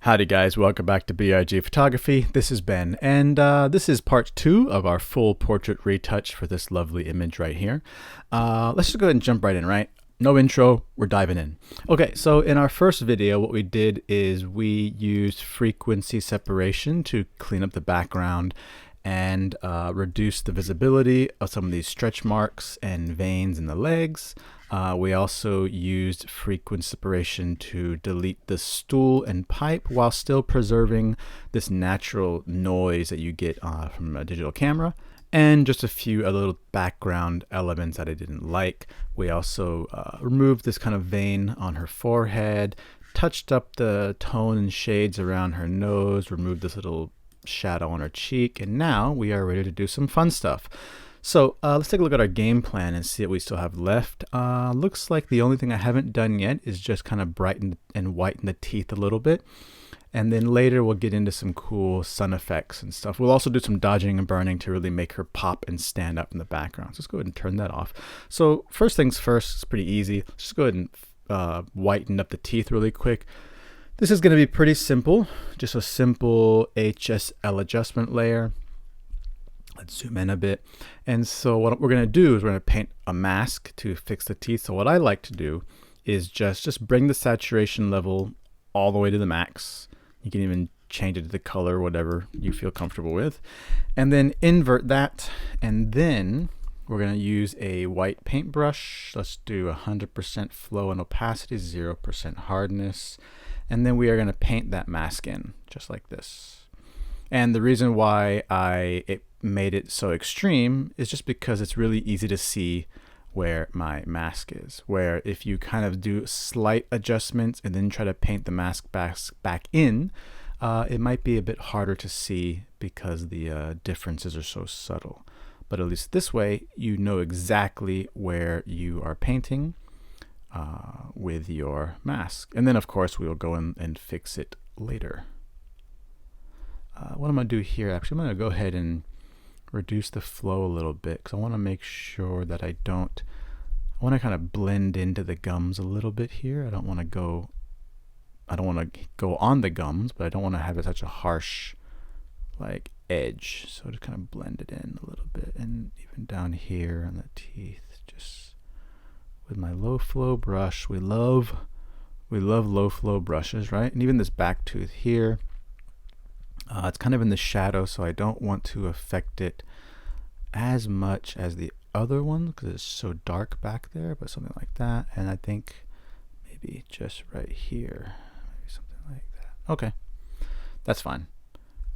Howdy guys, welcome back to BIG Photography. This is Ben, and this is part 2 of our full portrait retouch for this lovely image right here. Let's just go ahead and jump right in, right? No intro, we're diving in. Okay, so in our first video, what we did is we used frequency separation to clean up the background and reduce the visibility of some of these stretch marks and veins in the legs. We also used frequency separation to delete the stool and pipe while still preserving this natural noise that you get from a digital camera. And just a few other little background elements that I didn't like. We also removed this kind of vein on her forehead, touched up the tone and shades around her nose, removed this little shadow on her cheek, and now we are ready to do some fun stuff. So let's take a look at our game plan and see what we still have left. Looks like the only thing I haven't done yet is just kind of brighten and whiten the teeth a little bit. And then later we'll get into some cool sun effects and stuff. We'll also do some dodging and burning to really make her pop and stand up in the background. So let's go ahead and turn that off. So first things first, it's pretty easy. Let's just go ahead and whiten up the teeth really quick. This is going to be pretty simple, just a simple HSL adjustment layer. Let's zoom in a bit. And so what we're going to do is we're going to paint a mask to fix the teeth. So what I like to do is just bring the saturation level all the way to the max. You can even change it to the color, whatever you feel comfortable with. And then invert that. And then we're going to use a white paintbrush. Let's do 100% flow and opacity, 0% hardness. And then we are going to paint that mask in just like this. And the reason why I made it so extreme is just because it's really easy to see where my mask is. Where if you kind of do slight adjustments and then try to paint the mask back in, it might be a bit harder to see because the differences are so subtle. But at least this way, you know exactly where you are painting with your mask. And then of course we will go in and fix it later. What I'm going to do here, actually I'm going to go ahead and reduce the flow a little bit because I want to make sure that I want to kind of blend into the gums a little bit here. I don't want to go on the gums, but I don't want to have it such a harsh like edge. So just kind of blend it in a little bit, and even down here on the teeth, just with my low flow brush. We love low flow brushes, right? And even this back tooth here, it's kind of in the shadow, so I don't want to affect it as much as the other one because it's so dark back there, but something like that. And I think maybe just right here, maybe something like that. Okay, that's fine.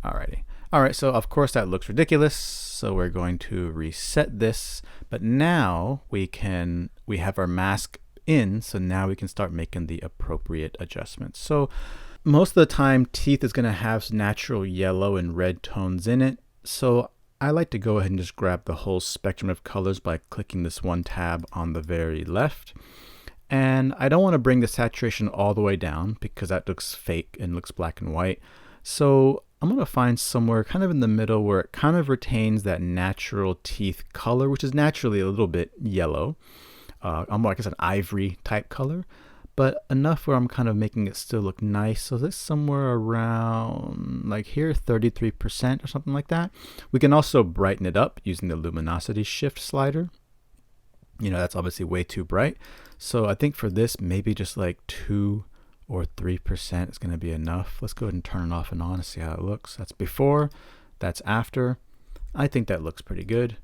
Alrighty. Alright, so of course that looks ridiculous, so we're going to reset this, but now we have our mask in, so now we can start making the appropriate adjustments. So most of the time teeth is going to have natural yellow and red tones in it, so I like to go ahead and just grab the whole spectrum of colors by clicking this one tab on the very left. And I don't want to bring the saturation all the way down because that looks fake and looks black and white. So I'm going to find somewhere kind of in the middle where it kind of retains that natural teeth color, which is naturally a little bit yellow. More like it's an ivory type color, but enough where I'm kind of making it still look nice. So this somewhere around like here, 33% or something like that. We can also brighten it up using the luminosity shift slider. You know, that's obviously way too bright. So I think for this, maybe just like 2 or 3% is going to be enough. Let's go ahead and turn it off and on and see how it looks. That's before, that's after. I think that looks pretty good.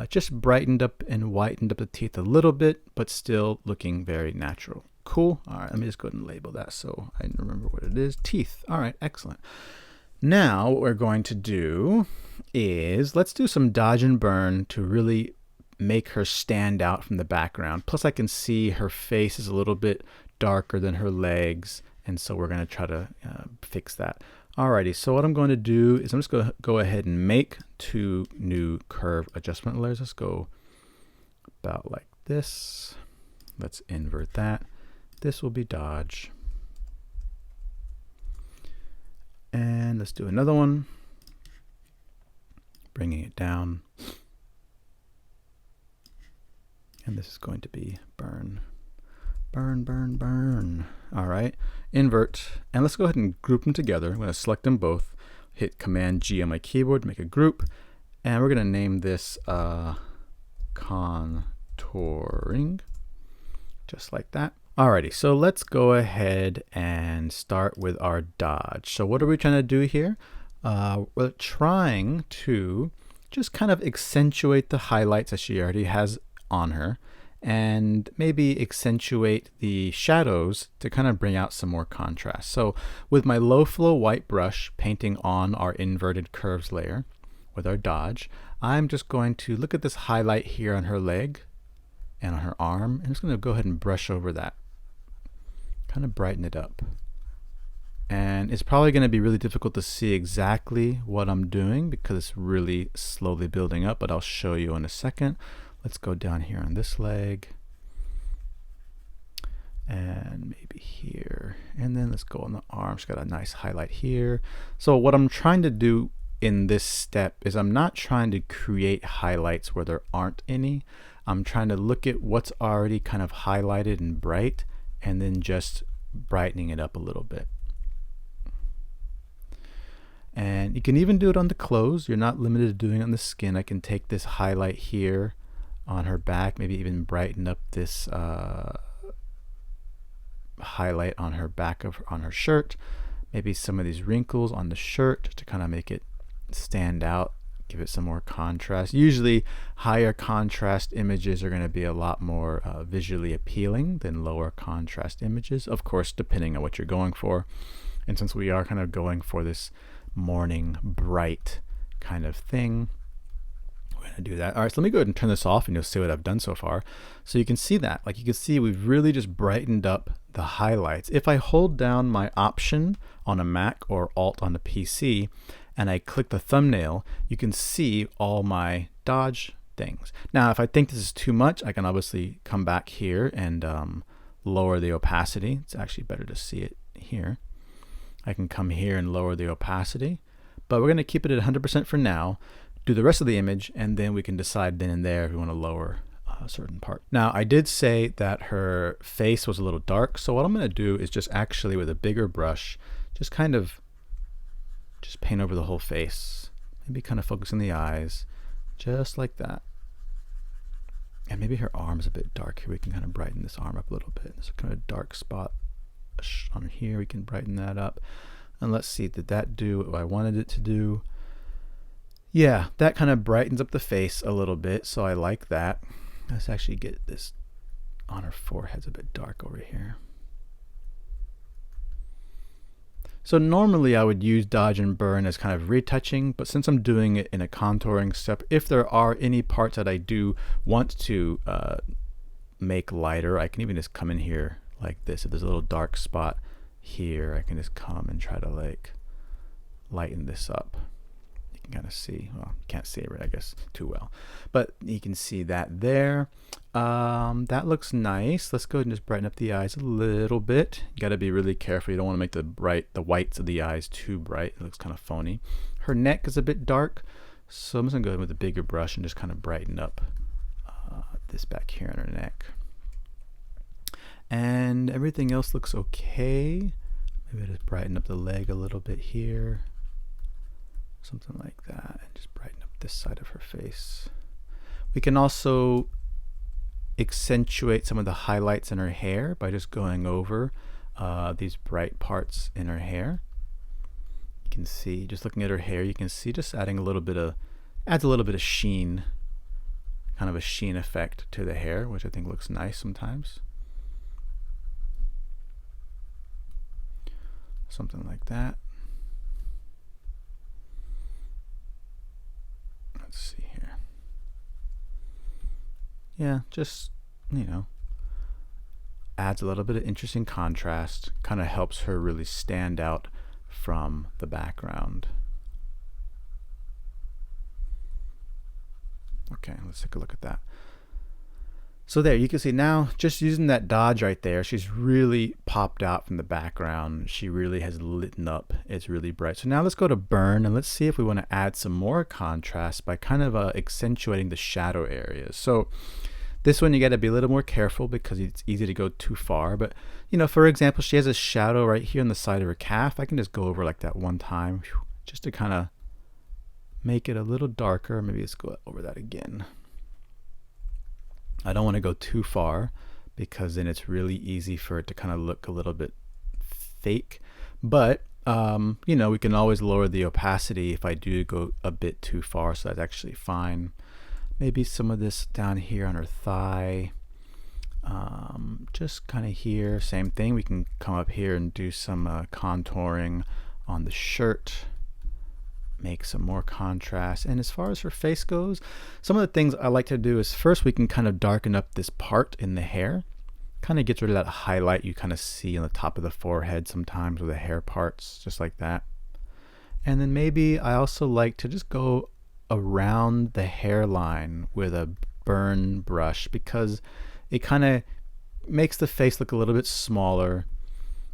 Just brightened up and whitened up the teeth a little bit, but still looking very natural. Cool. All right, let me just go ahead and label that so I remember what it is. Teeth. All right, excellent. Now what we're going to do is let's do some dodge and burn to really make her stand out from the background. Plus I can see her face is a little bit darker than her legs, and so we're going to try to fix that. Alrighty, so what I'm going to do is I'm just going to go ahead and make 2 new curve adjustment layers. Let's go about like this. Let's invert that. This will be dodge. And let's do another one. Bringing it down. And this is going to be burn. Burn, burn, burn. All right, invert, and let's go ahead and group them together. I'm going to select them both, hit Command G on my keyboard, make a group, and we're going to name this contouring, just like that. Alrighty, so let's go ahead and start with our dodge. So what are we trying to do here? We're trying to just kind of accentuate the highlights that she already has on her, and maybe accentuate the shadows to kind of bring out some more contrast. So with my low flow white brush painting on our inverted curves layer with our dodge, I'm just going to look at this highlight here on her leg and on her arm, and I'm just going to go ahead and brush over that, kind of brighten it up. And it's probably going to be really difficult to see exactly what I'm doing because it's really slowly building up, but I'll show you in a second. Let's go down here on this leg and maybe here, and then let's go on the arm. She's got a nice highlight here. So what I'm trying to do in this step is I'm not trying to create highlights where there aren't any. I'm trying to look at what's already kind of highlighted and bright and then just brightening it up a little bit. And you can even do it on the clothes. You're not limited to doing it on the skin. I can take this highlight here on her back, maybe even brighten up this highlight on her back on her shirt, maybe some of these wrinkles on the shirt to kind of make it stand out, give it some more contrast. Usually higher contrast images are going to be a lot more visually appealing than lower contrast images, of course depending on what you're going for. And since we are kind of going for this morning bright kind of thing, we're going to do that. All right, so let me go ahead and turn this off and you'll see what I've done so far. So you can see that, like you can see we've really just brightened up the highlights. If I hold down my Option on a Mac or Alt on a PC and I click the thumbnail, you can see all my dodge things. Now if I think this is too much, I can obviously come back here and lower the opacity. It's actually better to see it here. I can come here and lower the opacity, but we're going to keep it at 100% for now, do the rest of the image, and then we can decide then and there if we want to lower a certain part. Now I did say that her face was a little dark, so what I'm going to do is just actually with a bigger brush just kind of just paint over the whole face, maybe kind of focus on the eyes, just like that. And maybe her arm's a bit dark here. We can kind of brighten this arm up a little bit. There's a kind of dark spot on here. We can brighten that up. And let's see, did that do what I wanted it to do? Yeah, that kind of brightens up the face a little bit, so I like that. Let's actually get this on her forehead's a bit dark over here. So normally I would use dodge and burn as kind of retouching, but since I'm doing it in a contouring step, if there are any parts that I do want to make lighter, I can even just come in here like this. If there's a little dark spot here, I can just come and try to like lighten this up. You can kind of see, well, you can't see it right, I guess, too well, but you can see that there. That looks nice. Let's go ahead and just brighten up the eyes a little bit. You got to be really careful. You don't want to make the whites of the eyes too bright. It looks kind of phony. Her neck is a bit dark, so I'm just gonna go in with a bigger brush and just kind of brighten up this back here on her neck. And everything else looks okay. Maybe just brighten up the leg a little bit here, something like that, and just brighten up this side of her face. We can also accentuate some of the highlights in her hair by just going over these bright parts in her hair. You can see, just looking at her hair, you can see just adding a little bit of, adds a little bit of sheen, kind of a sheen effect to the hair, which I think looks nice sometimes. Something like that. Let's see here. Yeah, just, you know, adds a little bit of interesting contrast, kind of helps her really stand out from the background. Okay, let's take a look at that. So there, you can see now, just using that dodge right there, she's really popped out from the background. She really has lit up. It's really bright. So now let's go to burn and let's see if we want to add some more contrast by kind of accentuating the shadow areas. So This one you got to be a little more careful because it's easy to go too far. But, you know, for example, she has a shadow right here on the side of her calf. I can just go over like that one time just to kind of make it a little darker. Maybe let's go over that again. I don't want to go too far because then it's really easy for it to kind of look a little bit fake. But, you know, we can always lower the opacity if I do go a bit too far, so that's actually fine. Maybe some of this down here on her thigh, just kind of here, same thing. We can come up here and do some contouring on the shirt, make some more contrast. And as far as her face goes, some of the things I like to do is first we can kind of darken up this part in the hair. Kind of gets rid of that highlight you kind of see on the top of the forehead sometimes with the hair parts, just like that. And then maybe I also like to just go around the hairline with a burn brush because it kind of makes the face look a little bit smaller,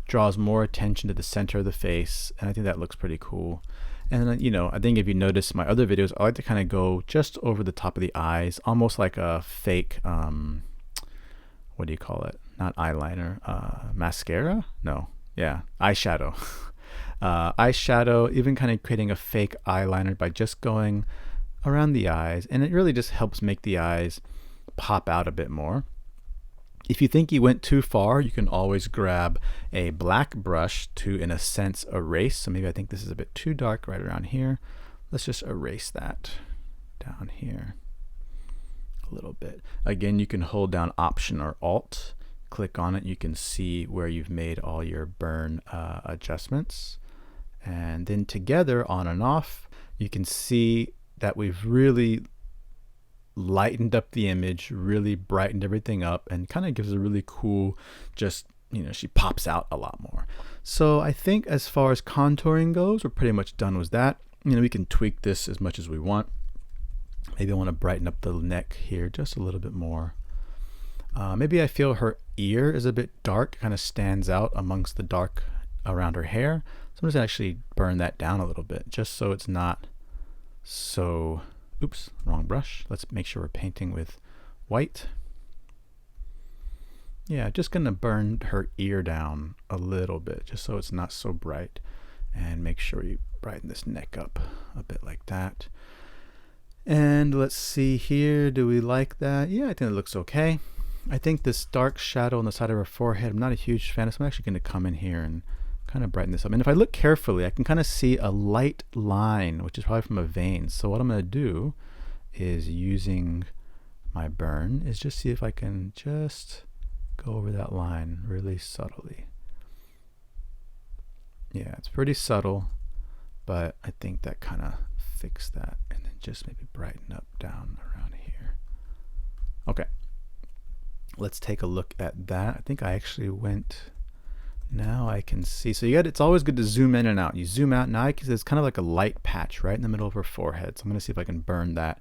draws more attention to the center of the face, and I think that looks pretty cool. And then, you know, I think if you notice my other videos, I like to kind of go just over the top of the eyes, almost like a fake what do you call it? Not eyeliner, mascara? No, yeah, eyeshadow. Eyeshadow, even kind of creating a fake eyeliner by just going around the eyes, and it really just helps make the eyes pop out a bit more. If you think you went too far, you can always grab a black brush to, in a sense, erase. So maybe I think this is a bit too dark right around here. Let's just erase that down here a little bit. Again, you can hold down Option or Alt, click on it, you can see where you've made all your burn adjustments. And then together, on and off, you can see that we've really lightened up the image, really brightened everything up, and kind of gives a really cool, just, you know, she pops out a lot more. So I think as far as contouring goes, we're pretty much done with that. You know, we can tweak this as much as we want. Maybe I want to brighten up the neck here just a little bit more. Maybe I feel her ear is a bit dark, kind of stands out amongst the dark around her hair. So I'm just actually burn that down a little bit just so it's not so, oops, wrong brush. Let's make sure we're painting with white. Yeah, just gonna burn her ear down a little bit just so it's not so bright, and make sure you brighten this neck up a bit like that. And let's see here, do we like that? Yeah, I think it looks okay. I think this dark shadow on the side of her forehead, I'm not a huge fan of, so I'm actually going to come in here and kind of brighten this up. And if I look carefully, I can kind of see a light line, which is probably from a vein. So what I'm going to do is, using my burn, is just see if I can just go over that line really subtly. Yeah, it's pretty subtle, but I think that kind of fixed that. And then just maybe brighten up down around here. Okay. Let's take a look at that. I think I actually went, now I can see. So it's always good to zoom in and out. You zoom out, now I can see it's kind of like a light patch right in the middle of her forehead. So I'm gonna see if I can burn that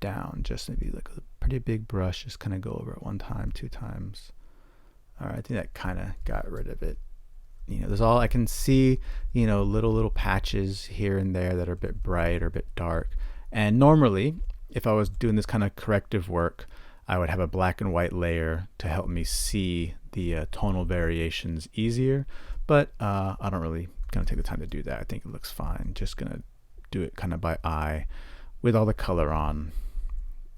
down. Just maybe like a pretty big brush, just kind of go over it one time, two times. All right, I think that kind of got rid of it. You know, there's all I can see, you know, little patches here and there that are a bit bright or a bit dark. And normally, if I was doing this kind of corrective work, I would have a black and white layer to help me see the tonal variations easier, but I don't really gonna take the time to do that. I think it looks fine. Just gonna do it kind of by eye with all the color on,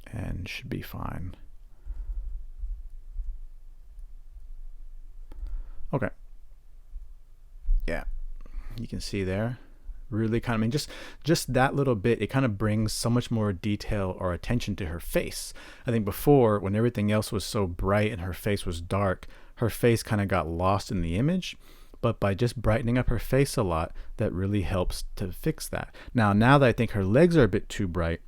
and should be fine. Okay. Yeah, you can see there. Really kind of, I mean, just that little bit, it kind of brings so much more detail or attention to her face. I think before, when everything else was so bright and her face was dark, her face kind of got lost in the image. But by just brightening up her face a lot, that really helps to fix that. Now that I think her legs are a bit too bright,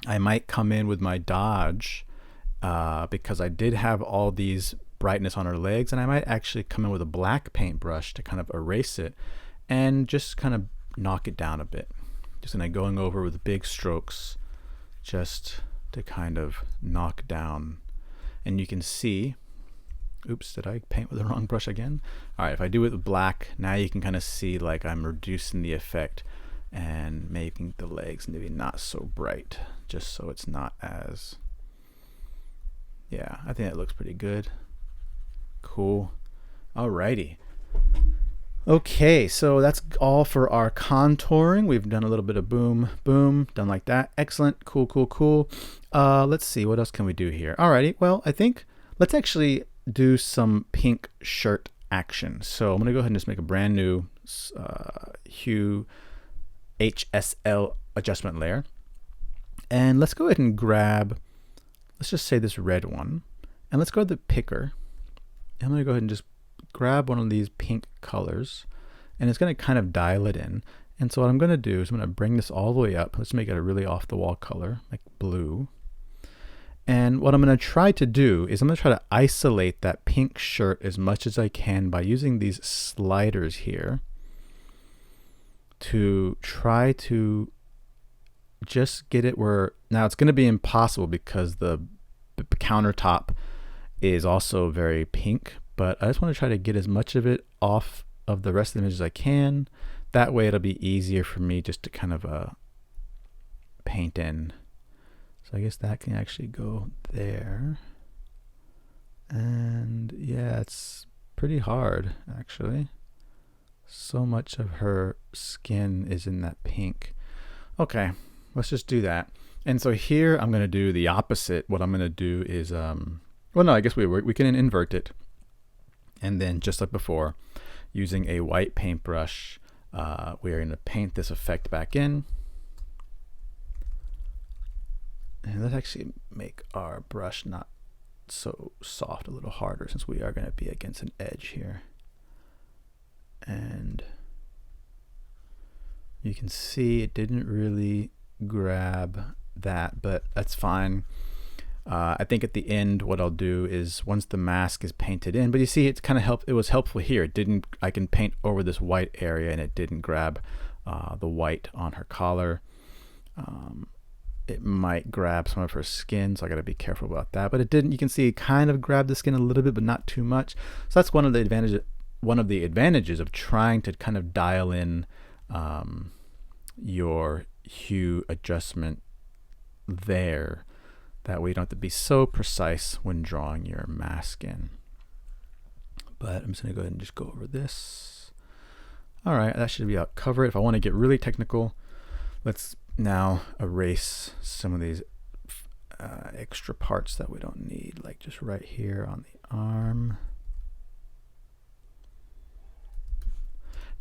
I might come in with my Dodge because I did have all these brightness on her legs, and I might actually come in with a black paintbrush to kind of erase it and just kind of knock it down a bit. Just going over with big strokes just to kind of knock down. And you can see, oops, did I paint with the wrong brush again? All right, if I do it with black, now you can kind of see like I'm reducing the effect and making the legs maybe not so bright, just so it's not as Yeah, I think that looks pretty good. Cool. Alrighty. Okay, so that's all for our contouring. We've done a little bit of boom, boom, done like that. Excellent, cool, cool, cool. Let's see, what else can we do here? Alrighty, well, I think let's actually do some pink shirt action. So I'm gonna go ahead and just make a brand new hue HSL adjustment layer. And let's go ahead and grab, let's just say this red one. And let's go to the picker. I'm gonna go ahead and just grab one of these pink colors, and it's going to kind of dial it in. And so what I'm going to do is I'm going to bring this all the way up. Let's make it a really off the wall color, like blue. And what I'm going to try to do is I'm going to try to isolate that pink shirt as much as I can by using these sliders here to try to just get it where, now it's going to be impossible because the countertop is also very pink, but I just want to try to get as much of it off of the rest of the image as I can. That way it'll be easier for me just to kind of paint in. So I guess that can actually go there. And yeah, it's pretty hard actually. So much of her skin is in that pink. Okay, let's just do that. And so here I'm going to do the opposite. What I'm going to do is, well, no, I guess we can invert it. And then just like before, using a white paintbrush, we are going to paint this effect back in. And let's actually make our brush not so soft, a little harder, since we are going to be against an edge here. And you can see it didn't really grab that, but that's fine. I think at the end what I'll do is once the mask is painted in, but you see it's kind of it was helpful here. It didn't, I can paint over this white area and it didn't grab the white on her collar. It might grab some of her skin, so I got to be careful about that, but it didn't. You can see it kind of grabbed the skin a little bit, but not too much. So that's one of the advantages of trying to kind of dial in your hue adjustment there. That way you don't have to be so precise when drawing your mask in. But I'm just going to go ahead and just go over this. All right, that should be out. Cover it. If I want to get really technical, let's now erase some of these extra parts that we don't need, like just right here on the arm.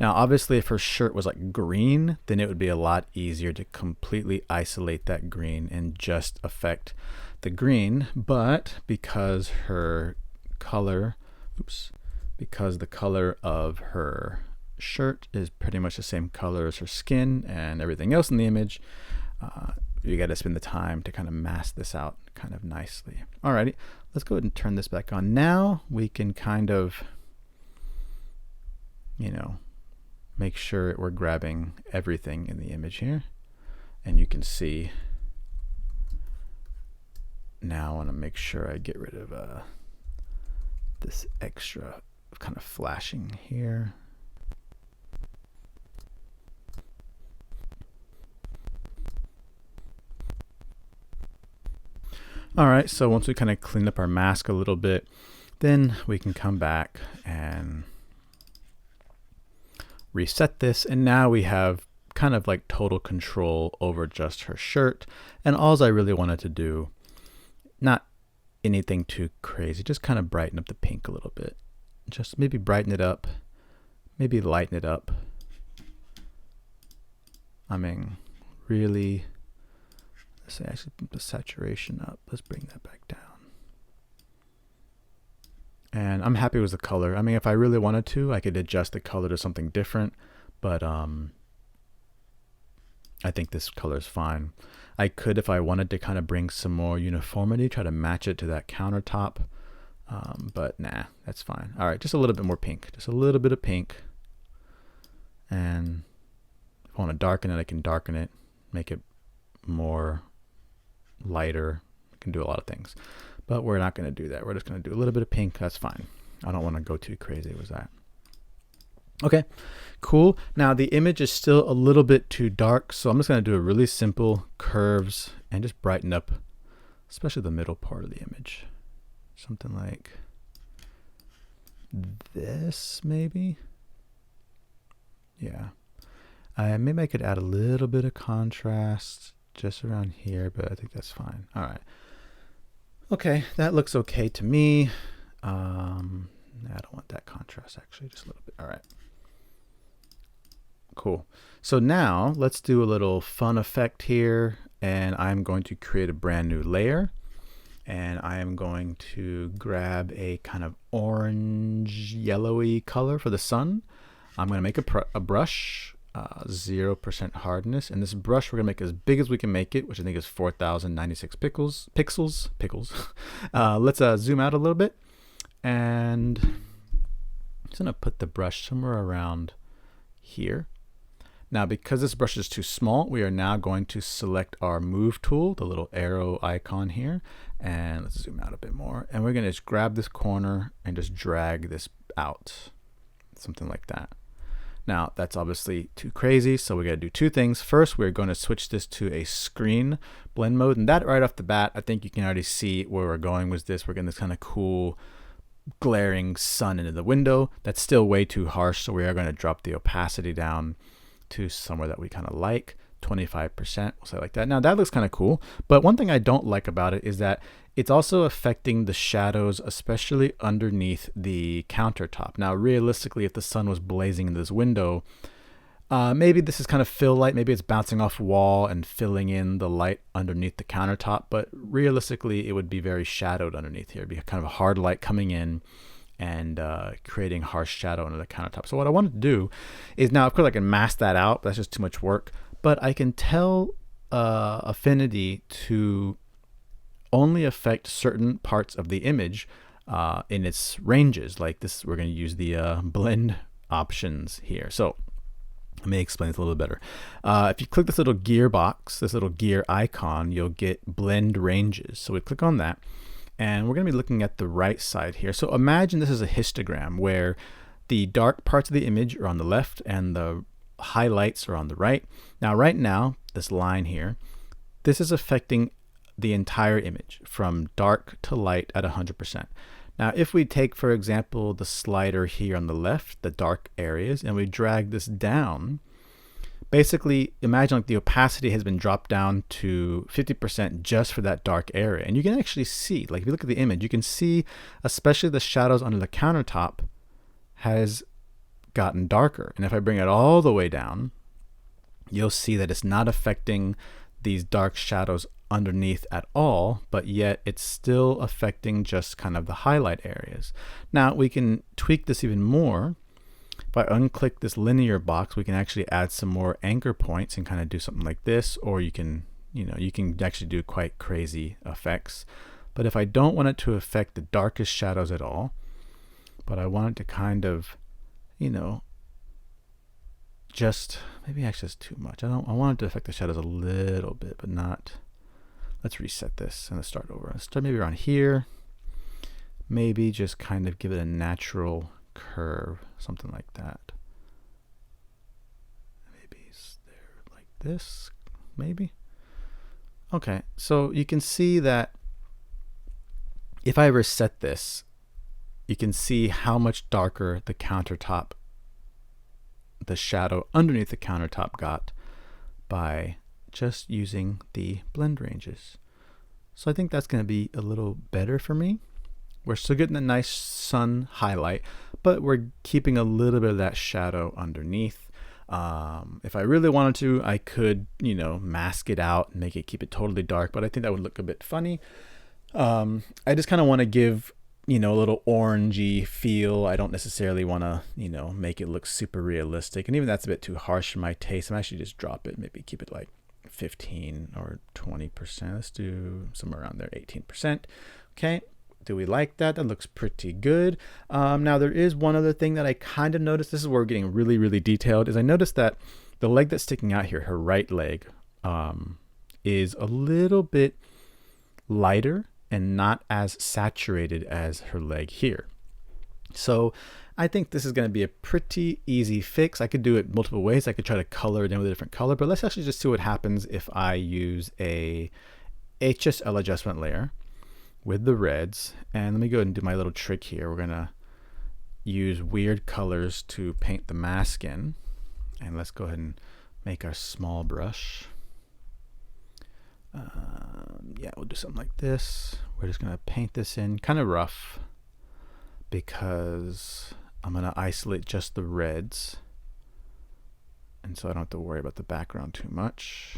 Now, obviously, if her shirt was like green, then it would be a lot easier to completely isolate that green and just affect the green. But because her color, because the color of her shirt is pretty much the same color as her skin and everything else in the image, you got to spend the time to kind of mask this out kind of nicely. Alrighty, let's go ahead and turn this back on. Now we can kind of, you know, make sure we're grabbing everything in the image here. And you can see now I want to make sure I get rid of this extra kind of flashing here. All right, so once we kind of clean up our mask a little bit, then we can come back and reset this, and now we have kind of like total control over just her shirt. And all I really wanted to do, not anything too crazy, just kind of brighten up the pink a little bit. Just maybe brighten it up, maybe lighten it up. I mean, really, let's say actually put the saturation up. Let's bring that back down. And I'm happy with the color. I mean, if I really wanted to, I could adjust the color to something different, but I think this color is fine. I could, if I wanted to kind of bring some more uniformity, try to match it to that countertop, but nah, that's fine. All right, just a little bit more pink, just a little bit of pink. And if I want to darken it, I can darken it, make it more lighter. I can do a lot of things. But we're not going to do that. We're just going to do a little bit of pink. That's fine. I don't want to go too crazy with that. Okay, cool. Now the image is still a little bit too dark, so I'm just going to do a really simple curves and just brighten up, especially the middle part of the image. something like this, maybe. Yeah. Maybe I could add a little bit of contrast just around here, but I think that's fine. All right. Okay, that looks okay to me. I don't want that contrast, actually, just a little bit. All right. Cool. So now let's do a little fun effect here, and I'm going to create a brand new layer, and I am going to grab a kind of orange yellowy color for the sun. I'm going to make a brush, 0% hardness, and this brush we're going to make as big as we can make it, which I think is 4096 pixels. Let's zoom out a little bit, and I'm just going to put the brush somewhere around here. Now, because this brush is too small, we are now going to select our move tool, the little arrow icon here, and let's zoom out a bit more. And we're going to just grab this corner and just drag this out, something like that. Now, that's obviously too crazy, so we got to do two things. First, we're going to switch this to a screen blend mode, and that right off the bat, I think you can already see where we're going with this. We're getting this kind of cool glaring sun into the window. That's still way too harsh, so we are going to drop the opacity down to somewhere that we kind of like, 25%, we'll say like that. Now that looks kind of cool, but one thing I don't like about it is that it's also affecting the shadows, especially underneath the countertop. Now realistically, if the sun was blazing in this window, maybe this is kind of fill light, maybe it's bouncing off wall and filling in the light underneath the countertop, but realistically it would be very shadowed underneath here. It'd be kind of a hard light coming in and creating harsh shadow under the countertop. So what I wanted to do is, now of course I can mask that out, but that's just too much work, but I can tell Affinity to only affect certain parts of the image in its ranges. Like this, we're going to use the blend options here. So let me explain this a little bit better. If you click this little gear box, this little gear icon, you'll get blend ranges. So we click on that, and we're going to be looking at the right side here. So imagine this is a histogram where the dark parts of the image are on the left and the highlights are on the right. Now, right now, this line here, this is affecting the entire image from dark to light at 100%. Now, if we take, for example, the slider here on the left, the dark areas, and we drag this down, basically imagine like the opacity has been dropped down to 50% just for that dark area. And you can actually see, like if you look at the image, you can see especially the shadows under the countertop has gotten darker. And if I bring it all the way down, you'll see that it's not affecting these dark shadows underneath at all, but yet it's still affecting just kind of the highlight areas. Now we can tweak this even more. If I unclick this linear box, we can actually add some more anchor points and kind of do something like this, or you can actually do quite crazy effects. But if I don't want it to affect the darkest shadows at all, but I want it to kind of, just maybe actually it's too much. I want it to affect the shadows a little bit, but not. Let's reset this and let's start over. Let's start maybe around here. Maybe just kind of give it a natural curve, something like that. Maybe it's there like this, maybe. Okay, so you can see that if I reset this, you can see how much darker the countertop, the shadow underneath the countertop got by just using the blend ranges. So I think that's going to be a little better for me. We're still getting a nice sun highlight, but we're keeping a little bit of that shadow underneath. If I really wanted to, I could, mask it out and keep it totally dark, but I think that would look a bit funny. I just kind of want to give, a little orangey feel. I don't necessarily want to, make it look super realistic. And even that's a bit too harsh for my taste. I'm actually just drop it, maybe keep it like 15 or 20%. Let's do somewhere around there, 18%. Okay. Do we like that? That looks pretty good. Now there is one other thing that I kind of noticed. This is where we're getting really, really detailed. Is I noticed that the leg that's sticking out here, her right leg, is a little bit lighter and not as saturated as her leg here. So I think this is going to be a pretty easy fix. I could do it multiple ways. I could try to color it in with a different color, but let's actually just see what happens if I use a HSL adjustment layer with the reds. And let me go ahead and do my little trick here. We're gonna use weird colors to paint the mask in. And let's go ahead and make our small brush. Yeah, we'll do something like this. We're just gonna paint this in kind of rough because I'm gonna isolate just the reds, and so I don't have to worry about the background too much.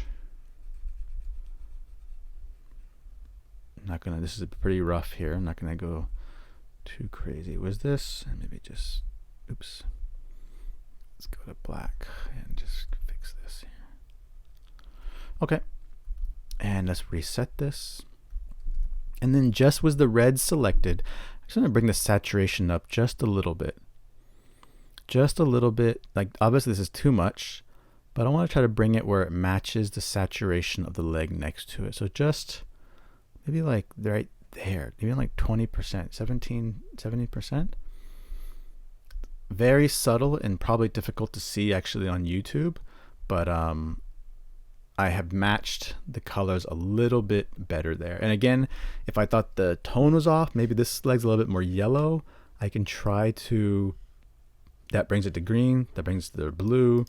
This is pretty rough here. I'm not gonna go too crazy. Was this? And maybe just, oops. Let's go to black and just fix this here. Okay. And let's reset this. And then just with the red selected, I'm just gonna bring the saturation up just a little bit. Just a little bit. Like obviously this is too much, but I want to try to bring it where it matches the saturation of the leg next to it. So just maybe like right there, maybe like 20%, 70%. Very subtle and probably difficult to see actually on YouTube, but I have matched the colors a little bit better there. And again, if I thought the tone was off, maybe this leg's a little bit more yellow, I can try to, that brings it to green, that brings it to blue.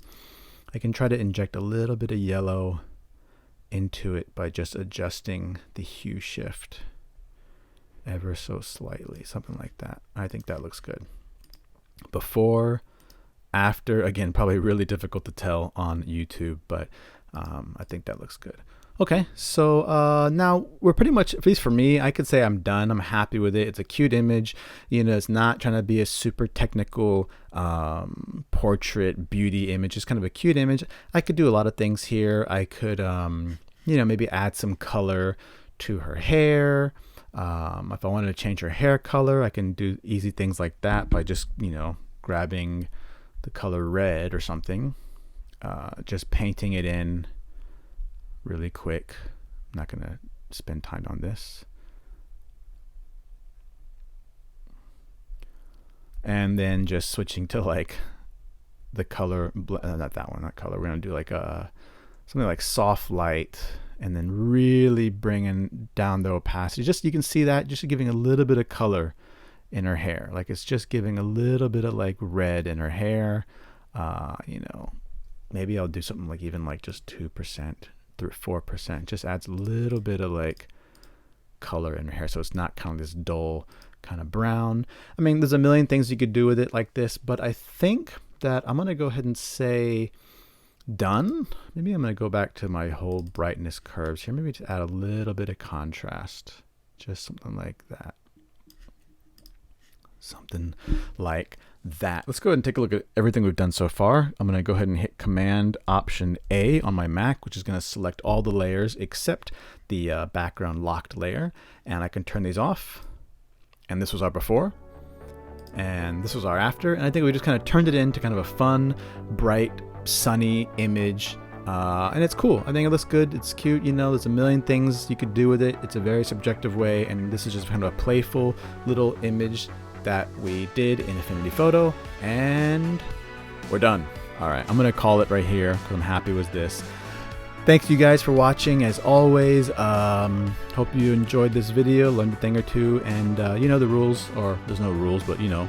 I can try to inject a little bit of yellow into it by just adjusting the hue shift ever so slightly, something like that. I think that looks good. Before, after, again, probably really difficult to tell on YouTube, but I think that looks good. Okay, so now we're pretty much, at least for me, I could say I'm done. I'm happy with it. It's a cute image. You know, it's not trying to be a super technical portrait beauty image. It's kind of a cute image. I could do a lot of things here. I could, you know, maybe add some color to her hair. If I wanted to change her hair color, I can do easy things like that by just, you know, grabbing the color red or something, just painting it in really quick. I'm not going to spend time on this. And then just switching to like the color, not that one, not color. We're going to do like something like soft light, and then really bringing down the opacity. Just, you can see that, just giving a little bit of color in her hair. Like it's just giving a little bit of like red in her hair. You know, maybe I'll do something like even like just 2%. 4%, just adds a little bit of like color in her hair, so it's not kind of this dull kind of brown. I mean, there's a million things you could do with it like this, but I think that I'm gonna go ahead and say done. Maybe I'm gonna go back to my whole brightness curves here, maybe to add a little bit of contrast, just something like that. Something like that. Let's go ahead and take a look at everything we've done so far. I'm going to go ahead and hit Command Option A on my Mac, which is going to select all the layers except the background locked layer. And I can turn these off. And this was our before. And this was our after. And I think we just kind of turned it into kind of a fun, bright, sunny image. And it's cool. I think it looks good. It's cute. You know, there's a million things you could do with it. It's a very subjective way. And this is just kind of a playful little image that we did in Affinity Photo, and we're done. All right, I'm gonna call it right here because I'm happy with this. Thanks you guys for watching as always. Hope you enjoyed this video, learned a thing or two, and you know the rules, or there's no rules, but you know,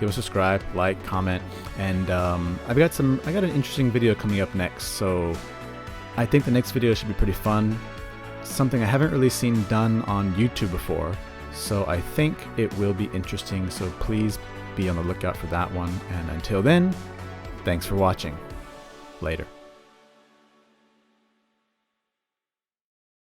give a subscribe, like, comment, and I got an interesting video coming up next, so I think the next video should be pretty fun. Something I haven't really seen done on YouTube before. So I think it will be interesting, so please be on the lookout for that one. And until then, thanks for watching. Later.